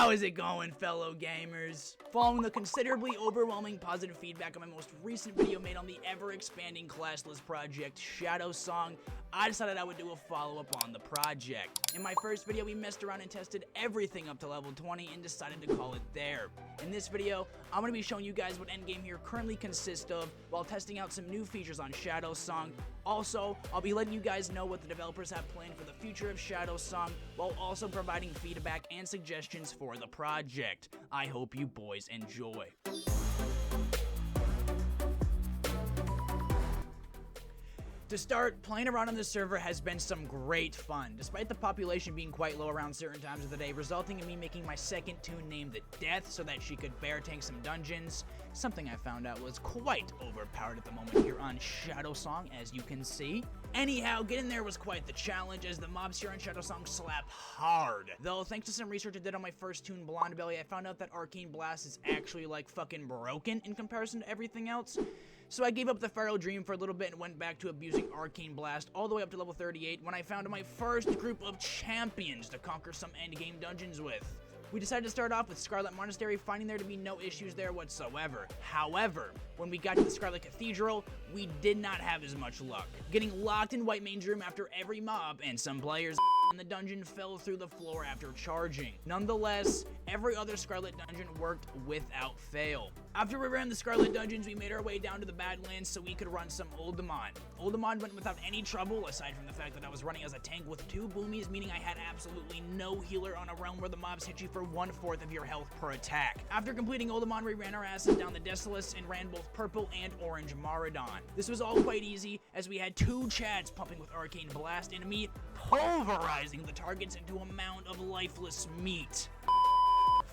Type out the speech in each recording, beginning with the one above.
How is it going, fellow gamers? Following the considerably overwhelming positive feedback on my most recent video made on the ever-expanding classless project, Shadowsong, I decided I would do a follow-up on the project. In my first video, we messed around and tested everything up to level 20 and decided to call it there. In this video, I'm going to be showing you guys what endgame here currently consists of, while testing out some new features on Shadowsong. Also, I'll be letting you guys know what the developers have planned for the future of Shadowsong, while also providing feedback and suggestions for the project. I hope you boys enjoy. To start, playing around on the server has been some great fun, despite the population being quite low around certain times of the day, resulting in me making my second toon named the Death so that she could bear tank some dungeons, something I found out was quite overpowered at the moment here on Shadowsong, as you can see. Anyhow, getting there was quite the challenge, as the mobs here on Shadowsong slap hard. Though, thanks to some research I did on my first toon, Blonde Belly, I found out that Arcane Blast is actually like fucking broken in comparison to everything else. So I gave up the Feral Dream for a little bit and went back to abusing Arcane Blast all the way up to level 38 when I found my first group of champions to conquer some endgame dungeons with. We decided to start off with Scarlet Monastery, finding there to be no issues there whatsoever. However, when we got to the Scarlet Cathedral, we did not have as much luck, getting locked in Whitemane'S room after every mob, and some players in the dungeon fell through the floor after charging. Nonetheless, every other Scarlet dungeon worked without fail. After we ran the Scarlet dungeons, we made our way down to the Badlands so we could run some Oldemon. Oldemon went without any trouble, aside from the fact that I was running as a tank with 2 boomies, meaning I had absolutely no healer on a realm where the mobs hit you for 1/4 of your health per attack. After completing Oldemon, we ran our asses down the Desolace and ran both purple and orange Maradon. This was all quite easy, as we had 2 Chads pumping with Arcane Blast and me pulverizing the targets into a mound of lifeless meat.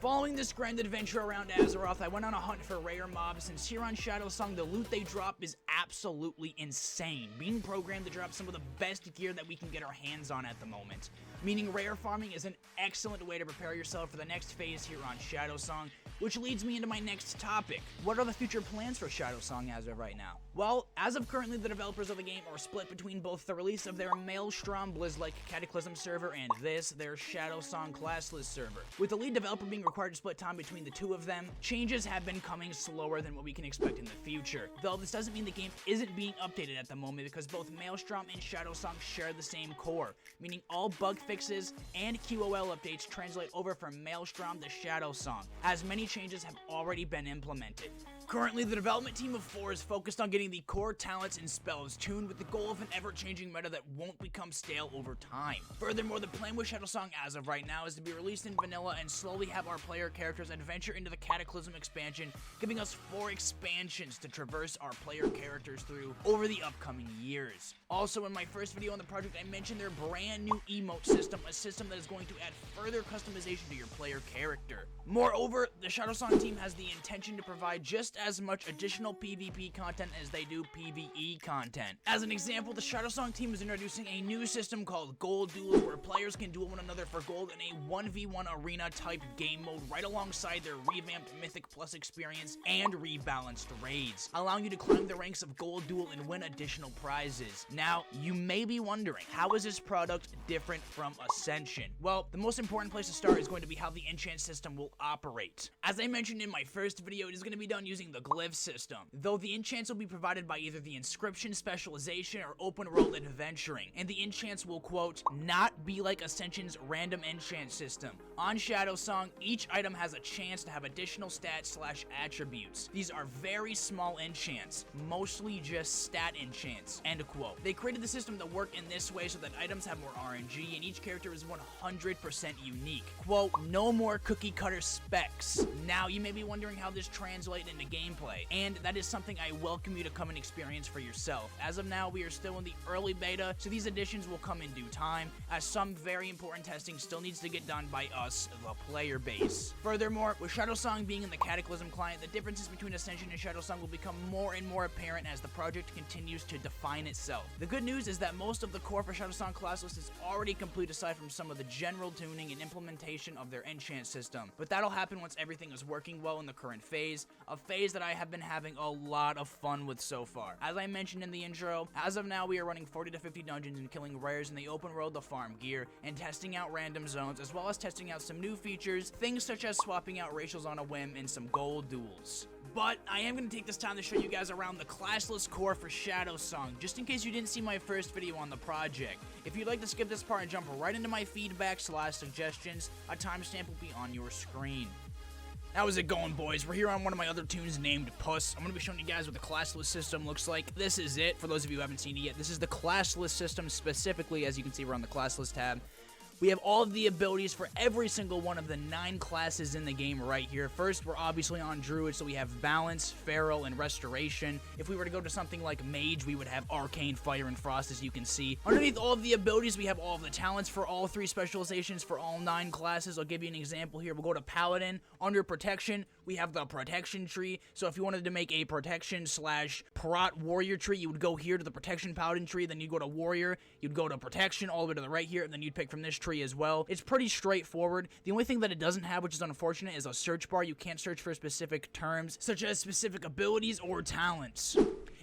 Following this grand adventure around Azeroth, I went on a hunt for rare mobs, since here on Shadowsong, the loot they drop is absolutely insane, being programmed to drop some of the best gear that we can get our hands on at the moment. Meaning rare farming is an excellent way to prepare yourself for the next phase here on Shadowsong, which leads me into my next topic. What are the future plans for Shadowsong as of right now? Well, as of currently, the developers of the game are split between both the release of their Maelstrom Blizz-like Cataclysm server and their Shadowsong Classless server. With the lead developer being required to split time between the two of them, changes have been coming slower than what we can expect in the future. Though this doesn't mean the game isn't being updated at the moment, because both Maelstrom and Shadowsong share the same core, meaning all bug fixes and QOL updates translate over from Maelstrom to Shadowsong, as many changes have already been implemented. Currently, the development team of 4 is focused on getting the core talents and spells tuned with the goal of an ever-changing meta that won't become stale over time. Furthermore, the plan with Shadowsong as of right now is to be released in vanilla and slowly have our player characters adventure into the Cataclysm expansion, giving us 4 expansions to traverse our player characters through over the upcoming years. Also, in my first video on the project, I mentioned their brand new emote system, a system that is going to add further customization to your player character. Moreover, the Shadowsong team has the intention to provide just as much additional PvP content as they do PvE content. As an example, the Shadowsong team is introducing a new system called Gold Duels, where players can duel one another for gold in a 1v1 arena type game mode right alongside their revamped Mythic Plus experience and rebalanced raids, allowing you to climb the ranks of Gold Duel and win additional prizes. Now, you may be wondering, how is this product different from Ascension? Well, the most important place to start is going to be how the enchant system will operate. As I mentioned in my first video, it is going to be done using the glyph system, though the enchants will be provided by either the inscription specialization or open world adventuring, and the enchants will, quote, not be like Ascension's random enchant system. On Shadowsong, each item has a chance to have additional stats/attributes. These are very small enchants, mostly just stat enchants, end quote. They created the system to work in this way so that items have more RNG and each character is 100% unique. Quote, no more cookie cutter specs. Now, you may be wondering how this translates into gameplay, and that is something I welcome you to come and experience for yourself. As of now, we are still in the early beta, so these additions will come in due time, as some very important testing still needs to get done by us, the player base. Furthermore, with Shadowsong being in the Cataclysm client, the differences between Ascension and Shadowsong will become more and more apparent as the project continues to define itself. The good news is that most of the core for Shadowsong Classless is already complete, aside from some of the general tuning and implementation of their enchant system, but that'll happen once everything is working well in the current phase, a phase phase that I have been having a lot of fun with so far. As I mentioned in the intro, as of now we are running 40 to 50 dungeons and killing rares in the open world to farm gear, and testing out random zones, as well as testing out some new features, things such as swapping out racials on a whim and some gold duels. But I am going to take this time to show you guys around the classless core for Shadowsong, just in case you didn't see my first video on the project. If you'd like to skip this part and jump right into my feedback/suggestions, a timestamp will be on your screen. How's it going, boys? We're here on one of my other tunes named Puss. I'm going to be showing you guys what the classless system looks like. This is it. For those of you who haven't seen it yet, this is the classless system specifically. As you can see, we're on the classless tab. We have all of the abilities for every single one of the 9 classes in the game right here. First, we're obviously on Druid, so we have Balance, Feral, and Restoration. If we were to go to something like Mage, we would have Arcane, Fire, and Frost, as you can see. Underneath all of the abilities, we have all of the talents for all 3 specializations for all 9 classes. I'll give you an example here. We'll go to Paladin. Under Protection, we have the Protection tree. So if you wanted to make a Protection/Prot Warrior tree, you would go here to the Protection Paladin tree, then you'd go to Warrior, you'd go to Protection all the way to the right here, and then you'd pick from this tree as well. It's pretty straightforward. The only thing that it doesn't have, which is unfortunate, is a search bar. You can't search for specific terms, such as specific abilities or talents.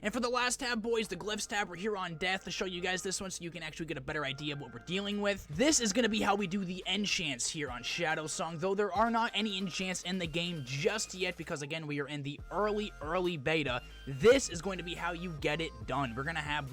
And for the last tab, boys, the Glyphs tab, we're here on Death to show you guys this one so you can actually get a better idea of what we're dealing with. This is going to be how we do the enchants here on Shadowsong, though there are not any enchants in the game just yet because, again, we are in the early beta. This is going to be how you get it done. We're going to have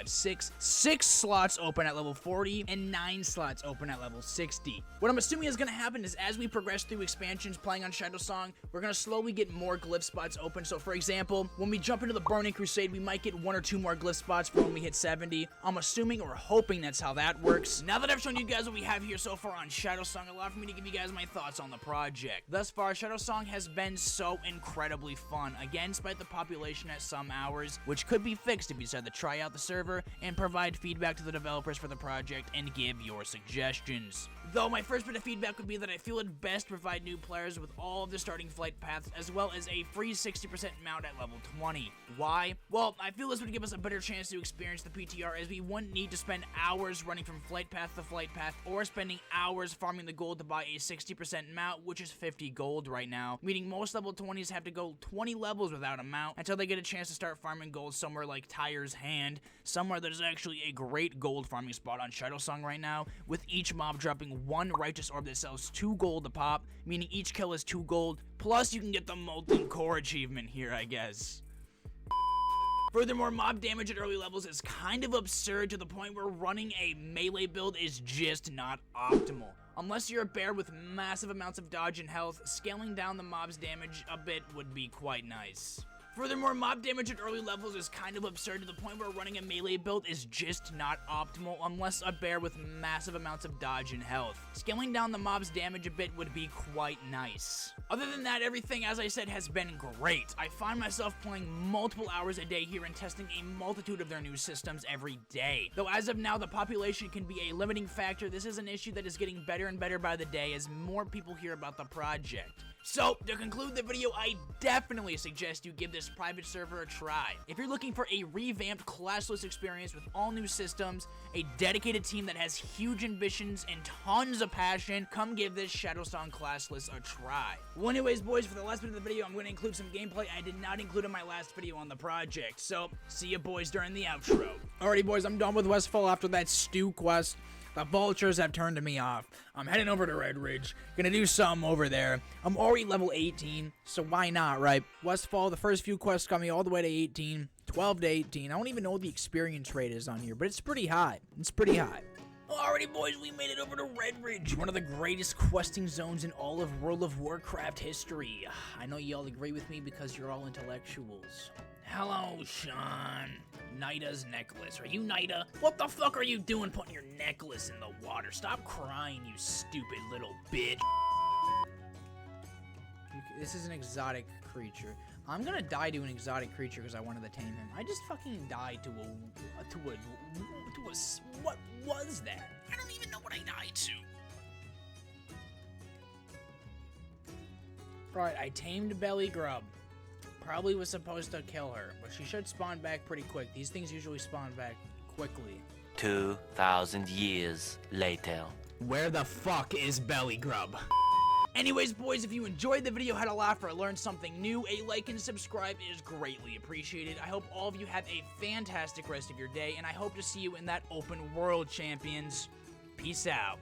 6 slots open at level 40 and 9 slots open at level 60. What I'm assuming is going to happen is as we progress through expansions playing on Shadowsong, we're going to slowly get more glyph spots open. So, for example, when we jump into the Burning Crusade, we might get 1 or 2 more glyph spots for when we hit 70. I'm assuming or hoping that's how that works. Now that I've shown you guys what we have here so far on Shadowsong, allow for me to give you guys my thoughts on the project. Thus far, Shadowsong has been so incredibly fun, again, despite the population at some hours, which could be fixed if you decide to try out the server and provide feedback to the developers for the project and give your suggestions. Though my first bit of feedback would be that I feel it best to provide new players with all of the starting flight paths as well as a free 60% mount at level 20. Why? Well, I feel this would give us a better chance to experience the PTR as we wouldn't need to spend hours running from flight path to flight path or spending hours farming the gold to buy a 60% mount, which is 50 gold right now, meaning most level 20s have to go 20 levels without a mount until they get a chance to start farming gold somewhere like Tyre's Hand, somewhere that is actually a great gold farming spot on Shadowsong right now, with each mob dropping 1 righteous orb that sells 2 gold a pop, meaning each kill is 2 gold, plus you can get the Molten Core achievement here, I guess. Furthermore, mob damage at early levels is kind of absurd to the point where running a melee build is just not optimal. Unless you're a bear with massive amounts of dodge and health, scaling down the mob's damage a bit would be quite nice. Furthermore, mob damage at early levels is kind of absurd to the point where running a melee build is just not optimal unless a bear with massive amounts of dodge and health. Scaling down the mob's damage a bit would be quite nice. Other than that, everything, as I said, has been great. I find myself playing multiple hours a day here and testing a multitude of their new systems every day. Though as of now, the population can be a limiting factor, this is an issue that is getting better and better by the day as more people hear about the project. So, to conclude the video, I definitely suggest you give this private server a try. If you're looking for a revamped classless experience with all new systems, a dedicated team that has huge ambitions and tons of passion, come give this Shadowsong Classless a try. Well, anyways, boys, for the last bit of the video, I'm going to include some gameplay I did not include in my last video on the project. So, see you boys during the outro. Alrighty, boys, I'm done with Westfall after that stew quest. The vultures have turned me off. I'm heading over to Red Ridge. Gonna do something over there. I'm already level 18, so why not, right? Westfall, the first few quests got me all the way to 18, 12 to 18. I don't even know what the experience rate is on here, but it's pretty high. It's pretty high. Alrighty, boys, we made it over to Red Ridge, one of the greatest questing zones in all of World of Warcraft history. I know y'all agree with me because you're all intellectuals. Hello, Sean. Nida's necklace. Are you Nida? What the fuck are you doing putting your necklace in the water? Stop crying, you stupid little bitch. This is an exotic creature. I'm gonna die to an exotic creature because I wanted to tame him. I just fucking died to a what was that? I don't even know what I died to. Right, I tamed Belly Grub. Probably was supposed to kill her, but she should spawn back pretty quick. These things usually spawn back quickly. 2,000 years later. Where the fuck is Belly Grub? Anyways, boys, if you enjoyed the video, had a laugh, or learned something new, a like and subscribe is greatly appreciated. I hope all of you have a fantastic rest of your day, and I hope to see you in that open world, champions. Peace out.